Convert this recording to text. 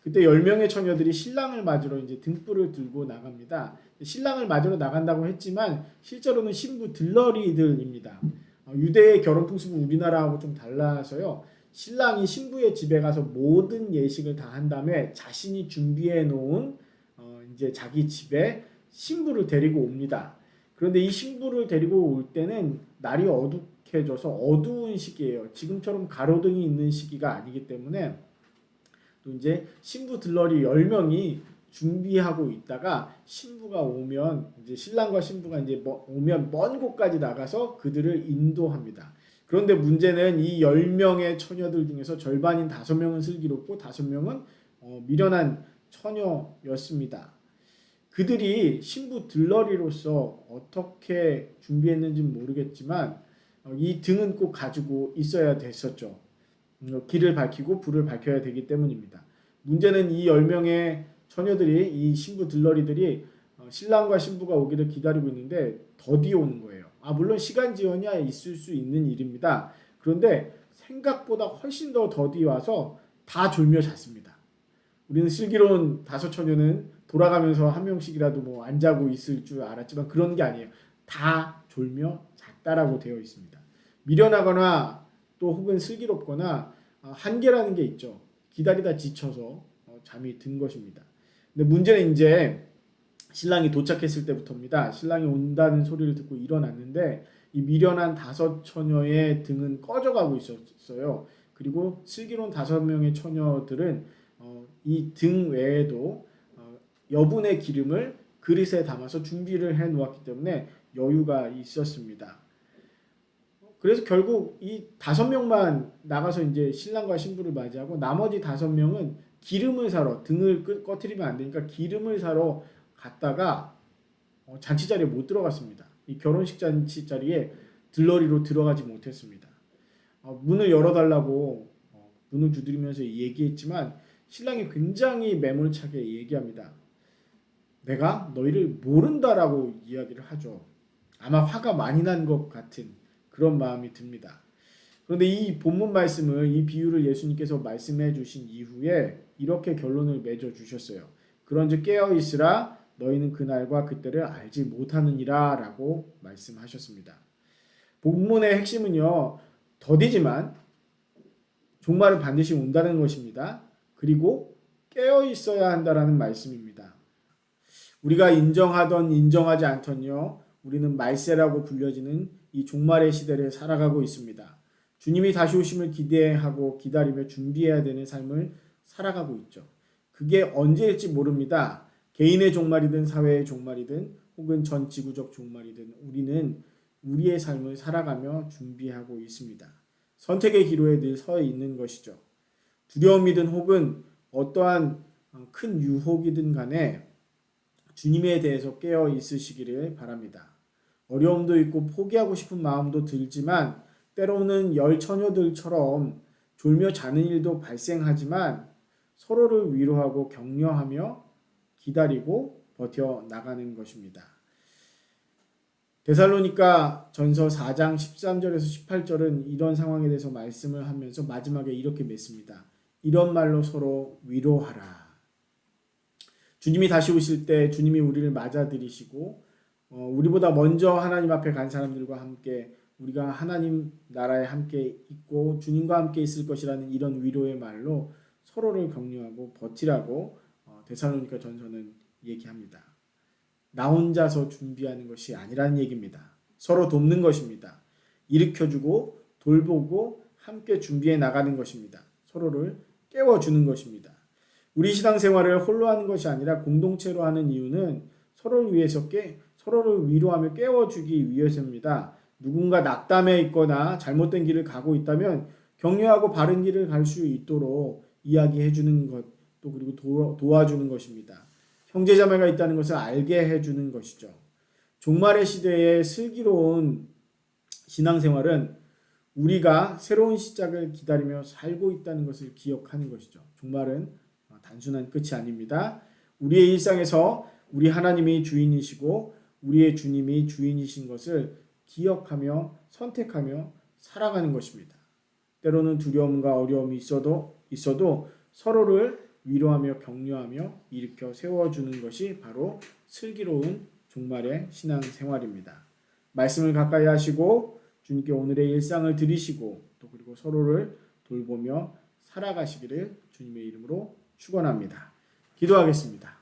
그때 10명의 처녀들이 신랑을 맞으러 이제 등불을 들고 나갑니다. 신랑을 맞으러 나간다고 했지만 실제로는 신부 들러리들입니다. 유대의 결혼 풍습은 우리나라하고 좀 달라서요. 신랑이 신부의 집에 가서 모든 예식을 다 한 다음에 자신이 준비해 놓은 이제 자기 집에 신부를 데리고 옵니다. 그런데 이 신부를 데리고 올 때는 날이 어둑해져서 어두운 시기예요. 지금처럼 가로등이 있는 시기가 아니기 때문에 또 이제 신부 들러리 10명이 준비하고 있다가 신부가 오면 이제 신랑과 신부가 이제 오면 먼 곳까지 나가서 그들을 인도합니다. 그런데 문제는 이 10명의 처녀들 중에서 절반인 5명은 슬기롭고 5명은 미련한 처녀였습니다. 그들이 신부 들러리로서 어떻게 준비했는지는 모르겠지만 이 등은 꼭 가지고 있어야 됐었죠. 길을 밝히고 불을 밝혀야 되기 때문입니다. 문제는 이 10명의 처녀들이 이 신부 들러리들이 신랑과 신부가 오기를 기다리고 있는데 더디 오는 거예요. 물론 시간 지연이 있을 수 있는 일입니다. 그런데 생각보다 훨씬 더 더디 와서 다 졸며 잤습니다. 우리는 슬기로운 5처녀는 돌아가면서 한 명씩이라도 뭐 안 자고 있을 줄 알았지만 그런 게 아니에요. 다 졸며 잤다라고 되어 있습니다. 미련하거나 또 혹은 슬기롭거나 한계라는 게 있죠. 기다리다 지쳐서 잠이 든 것입니다. 근데 문제는 이제 신랑이 도착했을 때부터입니다. 신랑이 온다는 소리를 듣고 일어났는데 이 미련한 5처녀의 등은 꺼져가고 있었어요. 그리고 슬기로운 5명의 처녀들은 이 등 외에도 여분의 기름을 그릇에 담아서 준비를 해 놓았기 때문에 여유가 있었습니다. 그래서 결국 이 5명만 나가서 이제 신랑과 신부를 맞이하고 나머지 5명은 기름을 사러 등을 꺼트리면 안 되니까 기름을 사러 갔다가 잔치 자리에 못 들어갔습니다. 이 결혼식 잔치 자리에 들러리로 들어가지 못했습니다. 문을 열어달라고 문을 두드리면서 얘기했지만 신랑이 굉장히 매몰차게 얘기합니다. 내가 너희를 모른다라고 이야기를 하죠. 아마 화가 많이 난 것 같은 그런 마음이 듭니다. 그런데 이 본문 말씀을 이 비유를 예수님께서 말씀해 주신 이후에 이렇게 결론을 맺어 주셨어요. 그런즉 깨어 있으라 너희는 그날과 그때를 알지 못하느니라 라고 말씀하셨습니다. 본문의 핵심은요. 더디지만 종말은 반드시 온다는 것입니다. 그리고 깨어 있어야 한다라는 말씀입니다. 우리가 인정하던 인정하지 않던요. 우리는 말세라고 불려지는 이 종말의 시대를 살아가고 있습니다. 주님이 다시 오심을 기대하고 기다리며 준비해야 되는 삶을 살아가고 있죠. 그게 언제일지 모릅니다. 개인의 종말이든 사회의 종말이든 혹은 전 지구적 종말이든 우리는 우리의 삶을 살아가며 준비하고 있습니다. 선택의 기로에 늘 서 있는 것이죠. 두려움이든 혹은 어떠한 큰 유혹이든 간에 주님에 대해서 깨어 있으시기를 바랍니다. 어려움도 있고 포기하고 싶은 마음도 들지만 때로는 열 처녀들처럼 졸며 자는 일도 발생하지만 서로를 위로하고 격려하며 기다리고 버텨 나가는 것입니다. 데살로니가 전서 4장 13절에서 18절은 이런 상황에 대해서 말씀을 하면서 마지막에 이렇게 맺습니다. 이런 말로 서로 위로하라. 주님이 다시 오실 때 주님이 우리를 맞아들이시고 우리보다 먼저 하나님 앞에 간 사람들과 함께 우리가 하나님 나라에 함께 있고 주님과 함께 있을 것이라는 이런 위로의 말로 서로를 격려하고 버티라고 데살로니가 전서는 얘기합니다. 나 혼자서 준비하는 것이 아니라는 얘기입니다. 서로 돕는 것입니다. 일으켜주고 돌보고 함께 준비해 나가는 것입니다. 서로를 깨워주는 것입니다. 우리 신앙생활을 홀로 하는 것이 아니라 공동체로 하는 이유는 서로를 위해서 서로를 위로하며 깨워주기 위해서입니다. 누군가 낙담해 있거나 잘못된 길을 가고 있다면 격려하고 바른 길을 갈 수 있도록 이야기해 주는 것, 또 그리고 도와주는 것입니다. 형제자매가 있다는 것을 알게 해주는 것이죠. 종말의 시대의 슬기로운 신앙생활은 우리가 새로운 시작을 기다리며 살고 있다는 것을 기억하는 것이죠. 종말은 단순한 끝이 아닙니다. 우리의 일상에서 우리 하나님이 주인이시고 우리의 주님이 주인이신 것을 기억하며 선택하며 살아가는 것입니다. 때로는 두려움과 어려움이 있어도 서로를 위로하며 격려하며 일으켜 세워주는 것이 바로 슬기로운 종말의 신앙생활입니다. 말씀을 가까이 하시고 주님께 오늘의 일상을 드리시고 또 그리고 서로를 돌보며 살아가시기를 주님의 이름으로 축원합니다. 기도하겠습니다.